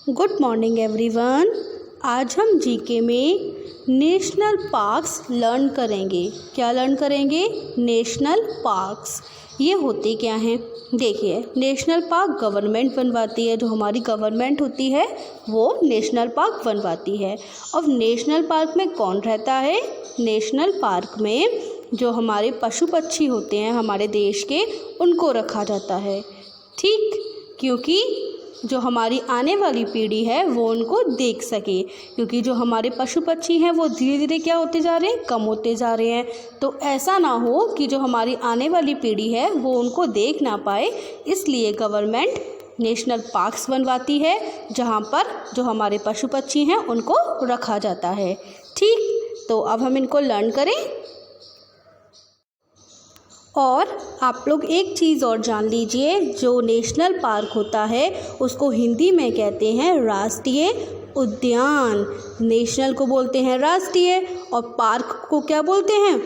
Good morning everyone. आज हम GK में नेशनल पार्क्स लर्न करेंगे। क्या लर्न करेंगे? National parks. ये होते क्या हैं? देखिए, नेशनल पार्क गवर्नमेंट बनवाती है। जो हमारी गवर्नमेंट होती है वो नेशनल पार्क बनवाती है। और नेशनल पार्क में कौन रहता है? नेशनल पार्क में जो हमारे पशु पक्षी होते हैं हमारे देश के, उनको रखा जाता है। ठीक, क्योंकि जो हमारी आने वाली पीढ़ी है वो उनको देख सके, क्योंकि जो हमारे पशु पक्षी हैं वो धीरे धीरे क्या होते जा रहे हैं? कम होते जा रहे हैं। तो ऐसा ना हो कि जो हमारी आने वाली पीढ़ी है वो उनको देख ना पाए, इसलिए गवर्नमेंट नेशनल पार्क्स बनवाती है जहाँ पर जो हमारे पशु पक्षी हैं उनको रखा जाता है। ठीक, तो अब हम इनको लर्न करें। और आप लोग एक चीज़ और जान लीजिए, जो नेशनल पार्क होता है उसको हिंदी में कहते हैं राष्ट्रीय उद्यान। नेशनल को बोलते हैं राष्ट्रीय और पार्क को क्या बोलते हैं?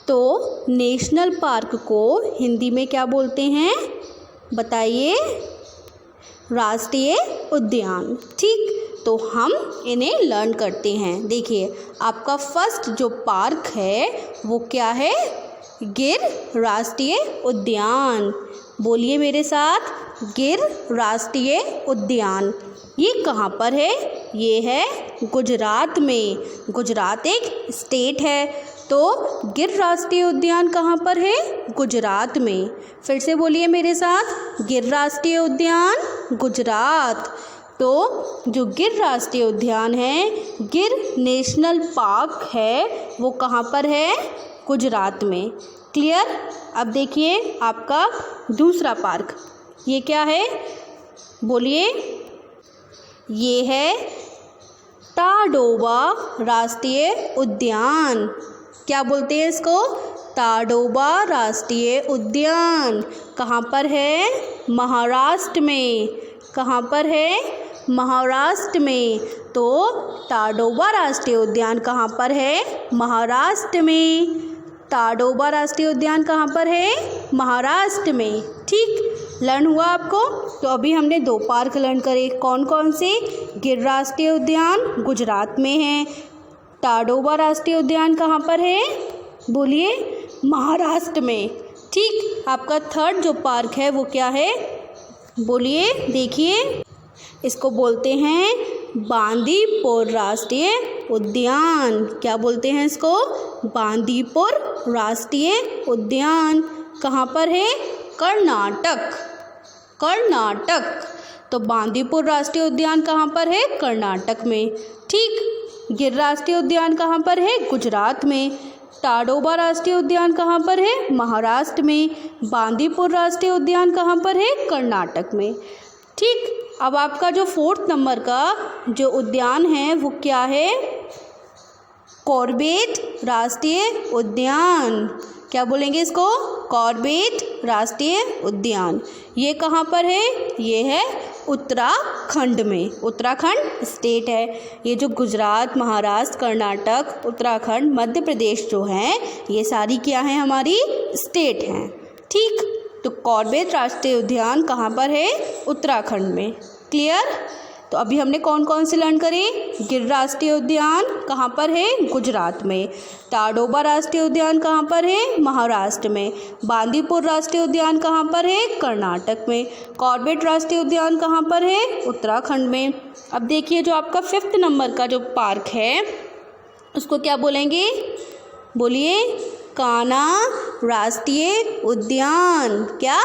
तो नेशनल पार्क को हिंदी में क्या बोलते हैं? बताइए। राष्ट्रीय उद्यान। ठीक, तो हम इन्हें लर्न करते हैं। देखिए, आपका फर्स्ट जो पार्क है वो क्या है? गिर राष्ट्रीय उद्यान। बोलिए मेरे साथ, गिर राष्ट्रीय उद्यान। ये कहाँ पर है? ये है गुजरात में। गुजरात एक स्टेट है। तो गिर राष्ट्रीय उद्यान कहाँ पर है? गुजरात में। फिर से बोलिए मेरे साथ, गिर राष्ट्रीय उद्यान गुजरात। तो जो गिर राष्ट्रीय उद्यान है, गिर नेशनल पार्क है, वो कहाँ पर है? गुजरात में। क्लियर? अब देखिए आपका दूसरा पार्क, ये क्या है? बोलिए। ये है ताडोबा राष्ट्रीय उद्यान। क्या बोलते हैं इसको? ताडोबा राष्ट्रीय उद्यान। कहाँ पर है? महाराष्ट्र में। कहाँ पर है? महाराष्ट्र में। तो ताडोबा राष्ट्रीय उद्यान कहाँ पर है? महाराष्ट्र में। ताडोबा राष्ट्रीय उद्यान कहाँ पर है? महाराष्ट्र में। ठीक, लर्न हुआ आपको? तो अभी हमने 2 पार्क लर्न करे। कौन कौन से? गिर राष्ट्रीय उद्यान गुजरात में है। ताडोबा राष्ट्रीय उद्यान कहाँ पर है? बोलिए। महाराष्ट्र में। ठीक, आपका थर्ड जो पार्क है वो क्या है? बोलिए। देखिए, इसको बोलते हैं बांदीपुर राष्ट्रीय उद्यान। क्या बोलते हैं इसको? बांदीपुर राष्ट्रीय उद्यान। कहाँ पर है? कर्नाटक। कर्नाटक। तो बांदीपुर राष्ट्रीय उद्यान कहाँ पर है? कर्नाटक में। ठीक, गिर राष्ट्रीय उद्यान कहाँ पर है? गुजरात में। ताडोबा राष्ट्रीय उद्यान कहाँ पर है? महाराष्ट्र में। बांदीपुर राष्ट्रीय उद्यान कहाँ पर है? कर्नाटक में। ठीक, अब आपका जो 4th नंबर का जो उद्यान है वो क्या है? कॉर्बेट राष्ट्रीय उद्यान। क्या बोलेंगे इसको? कॉर्बेट राष्ट्रीय उद्यान। ये कहाँ पर है? ये है उत्तराखंड में। उत्तराखंड स्टेट है। ये जो गुजरात, महाराष्ट्र, कर्नाटक, उत्तराखंड, मध्य प्रदेश जो हैं, ये सारी क्या हैं? हमारी स्टेट हैं। ठीक, तो कॉर्बेट राष्ट्रीय उद्यान कहाँ पर है? उत्तराखंड में। क्लियर? तो अभी हमने कौन कौन से लर्न करे? गिर राष्ट्रीय उद्यान कहाँ पर है? गुजरात में। ताडोबा राष्ट्रीय उद्यान कहाँ पर है? महाराष्ट्र में। बांदीपुर राष्ट्रीय उद्यान कहाँ पर है? कर्नाटक में। कॉर्बेट राष्ट्रीय उद्यान कहाँ पर है? उत्तराखंड में। अब देखिए, जो आपका 5th नंबर का जो पार्क है उसको क्या बोलेंगे? बोलिए। कान्हा राष्ट्रीय उद्यान। क्या?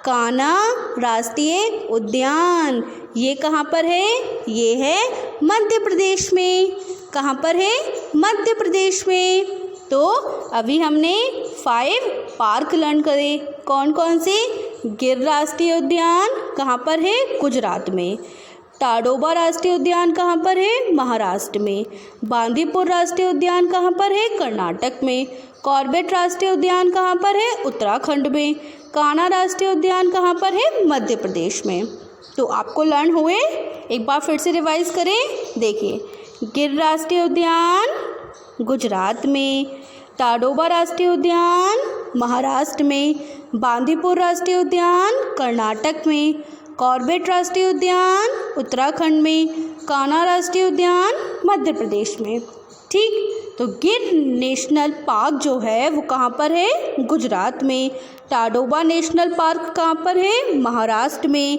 कान्हा राष्ट्रीय उद्यान। ये कहाँ पर है? ये है मध्य प्रदेश में। कहाँ पर है? मध्य प्रदेश में। तो अभी हमने 5 पार्क लर्न करे। कौन कौन से? गिर राष्ट्रीय उद्यान कहाँ पर है? गुजरात में। ताडोबा राष्ट्रीय उद्यान कहाँ पर है? महाराष्ट्र में। बांदीपुर राष्ट्रीय उद्यान कहाँ पर है? कर्नाटक में। कॉर्बेट राष्ट्रीय उद्यान कहाँ पर है? उत्तराखंड में। कान्हा राष्ट्रीय उद्यान कहाँ पर है? मध्य प्रदेश में। तो आपको लर्न हुए? एक बार फिर से रिवाइज करें। देखिए, गिर राष्ट्रीय उद्यान गुजरात में, ताडोबा राष्ट्रीय उद्यान महाराष्ट्र में, बांदीपुर राष्ट्रीय उद्यान कर्नाटक में, कॉर्बेट राष्ट्रीय उद्यान उत्तराखंड में, कान्हा राष्ट्रीय उद्यान मध्य प्रदेश में। ठीक, तो गिर नेशनल पार्क जो है वो कहाँ पर है? गुजरात में। टाडोबा नेशनल पार्क कहाँ पर है? महाराष्ट्र में।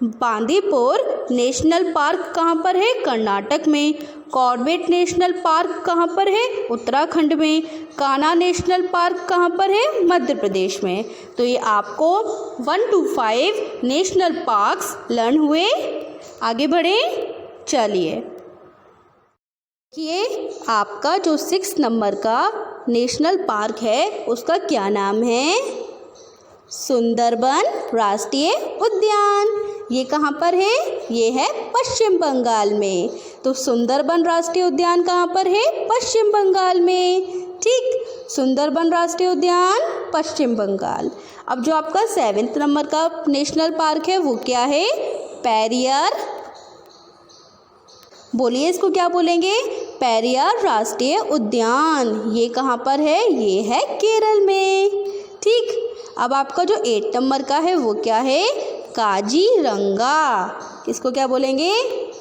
बांदीपुर नेशनल पार्क कहाँ पर है? कर्नाटक में। कॉर्बेट नेशनल पार्क कहाँ पर है? उत्तराखंड में। कान्हा नेशनल पार्क कहाँ पर है? मध्य प्रदेश में। तो ये आपको 1 to 5 नेशनल पार्क्स लर्न हुए। आगे बढ़े, चलिए देखिए आपका जो 6 नंबर का नेशनल पार्क है उसका क्या नाम है? सुंदरबन राष्ट्रीय उद्यान। ये कहाँ पर है? ये है पश्चिम बंगाल में। तो सुंदरबन राष्ट्रीय उद्यान कहाँ पर है? पश्चिम बंगाल में। ठीक, सुंदरबन राष्ट्रीय उद्यान पश्चिम बंगाल। अब जो आपका 7 नंबर का नेशनल पार्क है वो क्या है? पेरियार। बोलिए इसको क्या बोलेंगे? पेरियार राष्ट्रीय उद्यान। ये कहाँ पर है? ये है केरल में। ठीक, अब आपका जो 8 नंबर का है वो क्या है? काजीरंगा। इसको क्या बोलेंगे?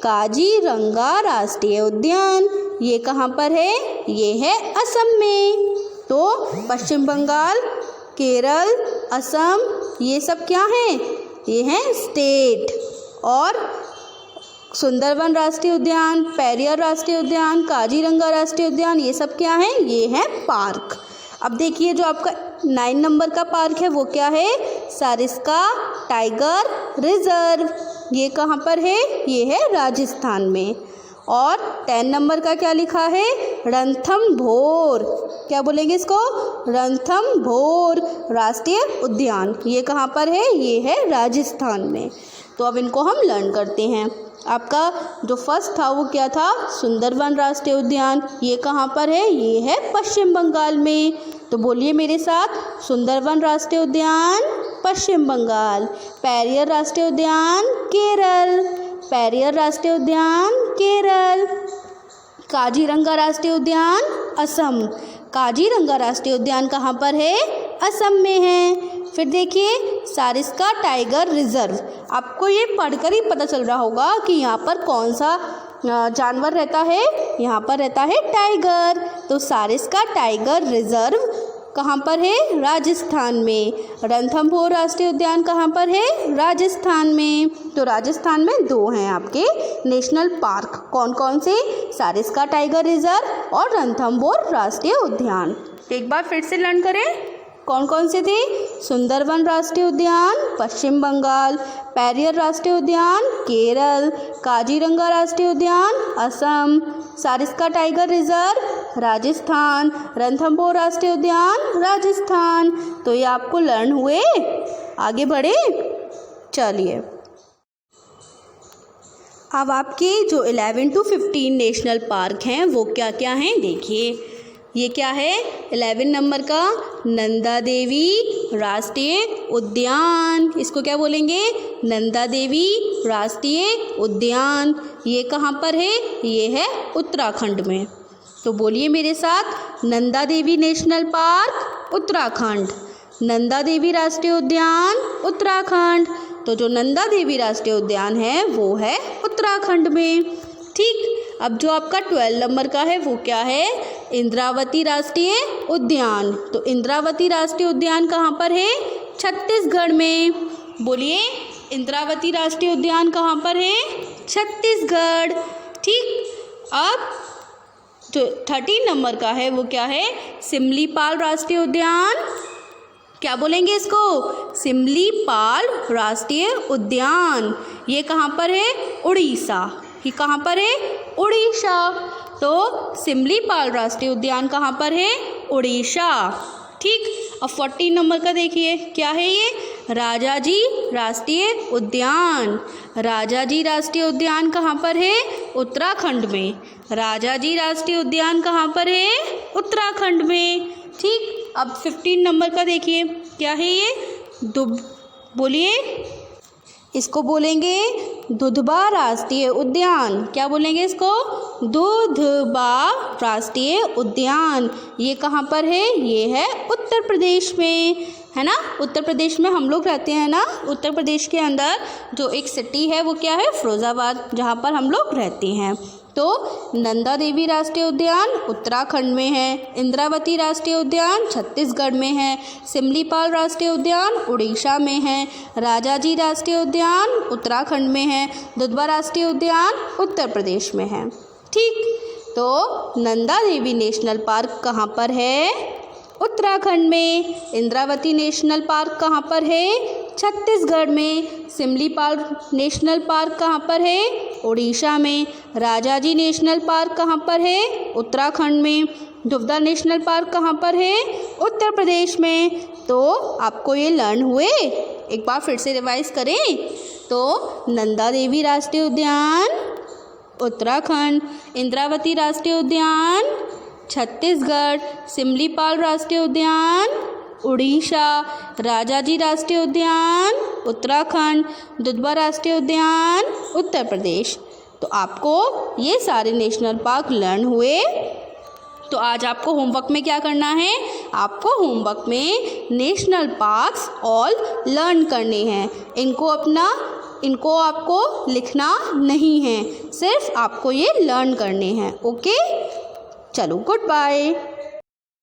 काजीरंगा राष्ट्रीय उद्यान। ये कहाँ पर है? ये है असम में। तो पश्चिम बंगाल, केरल, असम, ये सब क्या हैं? ये हैं स्टेट। और सुंदरबन राष्ट्रीय उद्यान, पेरियार राष्ट्रीय उद्यान, काजीरंगा राष्ट्रीय उद्यान, ये सब क्या हैं? ये हैं पार्क। अब देखिए जो आपका 9 नंबर का पार्क है वो क्या है? Sariska tiger reserve. ये कहाँ पर है? ये है राजस्थान में। और 10 नंबर का क्या लिखा है? रणथंभौर। क्या बोलेंगे इसको? रणथंभौर राष्ट्रीय उद्यान। ये कहाँ पर है? ये है राजस्थान में। तो अब इनको हम लर्न करते हैं। आपका जो फर्स्ट था वो क्या था? सुंदरबन राष्ट्रीय उद्यान। ये कहाँ पर है? ये है पश्चिम बंगाल में। तो बोलिए मेरे साथ, सुंदरबन राष्ट्रीय उद्यान पश्चिम बंगाल, पेरियार राष्ट्रीय उद्यान केरल, पेरियार राष्ट्रीय उद्यान केरल, काजीरंगा राष्ट्रीय उद्यान असम। काजीरंगा राष्ट्रीय उद्यान कहाँ पर है? असम में है। फिर देखिए सरिस्का टाइगर रिजर्व। आपको ये पढ़कर ही पता चल रहा होगा कि यहाँ पर कौन सा जानवर रहता है। यहाँ पर रहता है टाइगर। तो सरिस्का टाइगर रिजर्व कहाँ पर है? राजस्थान में। रणथंभौर राष्ट्रीय उद्यान कहाँ पर है? राजस्थान में। तो राजस्थान में 2 हैं आपके नेशनल पार्क। कौन कौन से? सरिस्का टाइगर रिजर्व और रणथंभौर राष्ट्रीय उद्यान। एक बार फिर से लर्न करें, कौन कौन से थे? सुंदरबन राष्ट्रीय उद्यान पश्चिम बंगाल, पेरियार राष्ट्रीय उद्यान केरल, काजीरंगा राष्ट्रीय उद्यान असम, सरिस्का टाइगर रिजर्व राजस्थान, रणथंभौर राष्ट्रीय उद्यान राजस्थान। तो ये आपको लर्न हुए। आगे बढ़े, चलिए अब आपके जो 11 to 15 नेशनल पार्क हैं वो क्या क्या हैं देखिए। ये क्या है? 11 नंबर का नंदा देवी राष्ट्रीय उद्यान। इसको क्या बोलेंगे? नंदा देवी राष्ट्रीय उद्यान। ये कहाँ पर है? ये है उत्तराखंड में। तो बोलिए मेरे साथ, नंदा देवी नेशनल पार्क उत्तराखंड, नंदा देवी राष्ट्रीय उद्यान उत्तराखंड। तो जो नंदा देवी राष्ट्रीय उद्यान है वो है उत्तराखंड में। ठीक, अब जो आपका 12 नंबर का है वो क्या है? इंद्रावती राष्ट्रीय उद्यान। तो इंद्रावती राष्ट्रीय उद्यान कहाँ पर है? छत्तीसगढ़ में। बोलिए, इंद्रावती राष्ट्रीय उद्यान कहाँ पर है? छत्तीसगढ़। ठीक, अब जो 13 नंबर का है वो क्या है? सिमलीपाल राष्ट्रीय उद्यान। क्या बोलेंगे इसको? सिमलीपाल राष्ट्रीय उद्यान। ये कहाँ पर है? उड़ीसा। ये कहाँ पर है? उड़ीसा। तो सिमलीपाल राष्ट्रीय उद्यान कहाँ पर है? उड़ीसा। ठीक, अब 14 नंबर का देखिए क्या है ये? राजाजी राष्ट्रीय उद्यान। राजाजी राष्ट्रीय उद्यान कहाँ पर है? उत्तराखंड में। राजाजी राष्ट्रीय उद्यान कहाँ पर है? उत्तराखंड में। ठीक, अब 15 नंबर का देखिए क्या है ये? बोलिए, इसको बोलेंगे दुधवा राष्ट्रीय उद्यान। क्या बोलेंगे इसको? दुधवा राष्ट्रीय उद्यान। ये कहाँ पर है? ये है उत्तर प्रदेश में, है ना। उत्तर प्रदेश में हम लोग रहते हैं ना। उत्तर प्रदेश के अंदर जो एक सिटी है वो क्या है? फिरोज़ाबाद, जहाँ पर हम लोग रहते हैं। तो नंदा देवी राष्ट्रीय उद्यान उत्तराखंड में है, इंद्रावती राष्ट्रीय उद्यान छत्तीसगढ़ में है, सिमलीपाल राष्ट्रीय उद्यान उड़ीसा में है, राजाजी राष्ट्रीय उद्यान उत्तराखंड में है, दुधवा राष्ट्रीय उद्यान उत्तर प्रदेश में है। ठीक, तो नंदा देवी नेशनल पार्क कहाँ पर है? उत्तराखंड में। इंद्रावती नेशनल पार्क कहाँ पर है? छत्तीसगढ़ में। सिमलीपाल नेशनल पार्क कहाँ पर है? उड़ीसा में। राजाजी नेशनल पार्क कहाँ पर है? उत्तराखंड में। दुधवा नेशनल पार्क कहाँ पर है? उत्तर प्रदेश में। तो आपको ये लर्न हुए, एक बार फिर से रिवाइज करें। तो नंदा देवी राष्ट्रीय उद्यान उत्तराखंड, इंद्रावती राष्ट्रीय उद्यान छत्तीसगढ़, सिमलीपाल राष्ट्रीय उद्यान उड़ीसा, राजाजी राष्ट्रीय उद्यान उत्तराखंड, दुधवा राष्ट्रीय उद्यान उत्तर प्रदेश। तो आपको ये सारे नेशनल पार्क लर्न हुए। तो आज आपको होमवर्क में क्या करना है? आपको होमवर्क में नेशनल पार्क्स ऑल लर्न करने हैं। इनको आपको लिखना नहीं है, सिर्फ आपको ये लर्न करने हैं। ओके, चलो, गुड बाय।